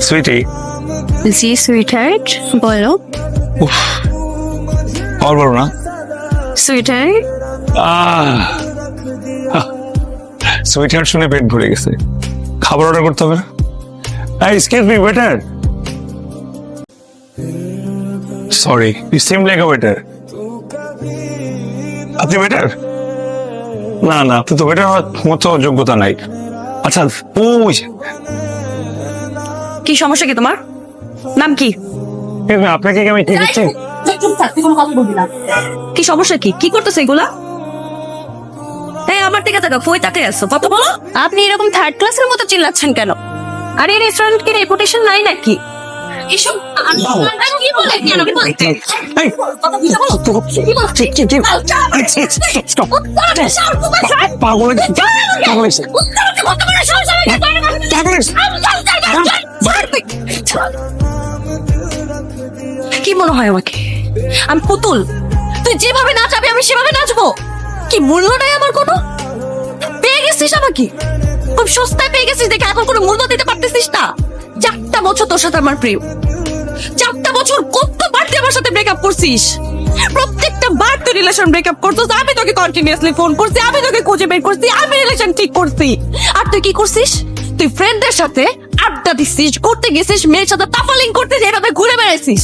সুইটি জি sweetheart, বলো। আর বলো না। সুইটহার্ট, সুইটহার্ট শুনে পেট ভরে গেছে, খাবার অর্ডার করতে হবে না? Excuse me waiter, sorry you seem like a waiter. আপনি ওয়েটার? না না, আপনি তো ওয়েটার হওয়ার মতো যোগ্যতা নাই। আচ্ছা ওই কি সমস্যা কি তোমার? নাম কি? আপনাকে কি আমি ঠিক হচ্ছে? কি সমস্যা কি? কি করতেছে এগুলা? আমার থেকে টাকা ফই তাকে আসো কত বলো। আপনি এরকম থার্ড ক্লাসের মতো চিল্লাচ্ছেন কেন? আর এই রেস্টুরেন্ট কি রেপুটেশন নাই নাকি? এসব কি বলে কেন কি বলে? কি মনে হয় আমাকে আমি পুতুল? তুই যেভাবে নাচাবি আমি সেভাবে নাচবো? কি মূল্য নাই আমার কোনো? পেয়ে গেছিস আমাকে, খুব সস্তায় পেয়ে গেছিস দেখে এখন কোনো মূল্য দিতে পারতেছিস না। 4টা বছর তোর সাথে আমার প্রেম, 4টা বছর কতবার তুই আমার সাথে ব্রেকআপ করছিস? প্রত্যেকটা বার তুই রিলেশন ব্রেকআপ করছিস, আমি তোকে কন্টিনিউয়াসলি ফোন করছি, আমি তোকে খুঁজে বের করছি, আমি রিলেশন ঠিক করছি। আর তুই কি করছিস? তুই ফ্রেন্ডদের সাথে আড্ডা দিছিস, ঘুরতে গেছিস, মেয়ের সাথে তাফালিং করতে যেভাবে ঘুরে বেড়াইছিস।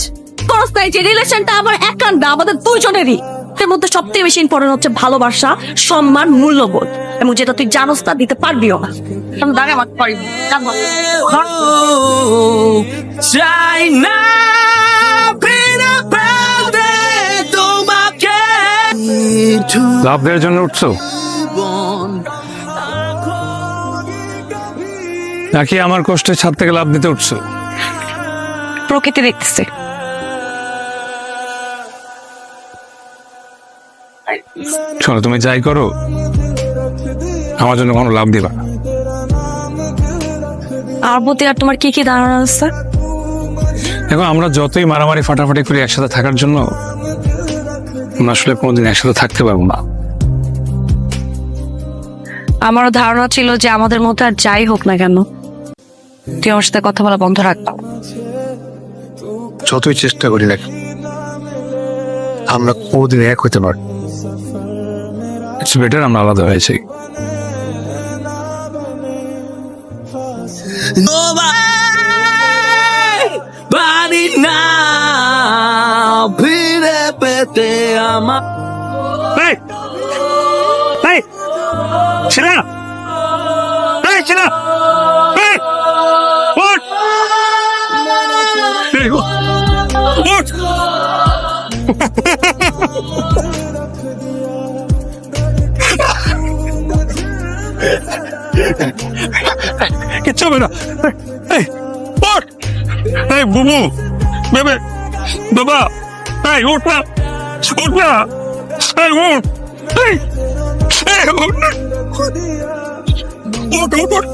তোর তাই যে রিলেশনটা আমার একার না, আমাদের দুইজনেরই। এর মধ্যে সবথেকে বেশি ইম্পর্টেন্ট হচ্ছে ভালোবাসা, সম্মান, মূল্যবোধ, এবং যেটা তুই জানোস তা দিতে পারবিও না। দাঁড়া আমার পারিব চাই না তোমাকে লাভ দেওয়ার জন্য উঠছো নাকি আমার কষ্টে ছাদ থেকে লাভ দিতে উঠছো? প্রকৃতি দেখতেছে। শোনো, তুমি যাই করো আমার জন্য কোনো লাভ দিবা না। আর প্রতি আর তোমার কি কি ধারণা আছে? দেখো, আমরা যতই মারামারি ফাটাফাটি করি একসাথে থাকার জন্য, আমরা আসলে কোনোদিন একসাথে থাকতে পারবো না। আমারও ধারণা ছিল যে আমাদের মধ্যে আর যাই হোক না কেন তুই আমার সাথে কথা বলা বন্ধ রাখবা। যতই চেষ্টা করি দেখ, আমরা কোনোদিন এক হইতে পারি। ইটস বেটার আমরা আলাদা হয়েছি। পারি না ফিরে পেতে আমার কিচ্ছু হবে না। বুবু, বেবে, বাবা, উঠ না, উঠ না, উঠ, উঠ না, উঠ, উঠ, উঠ।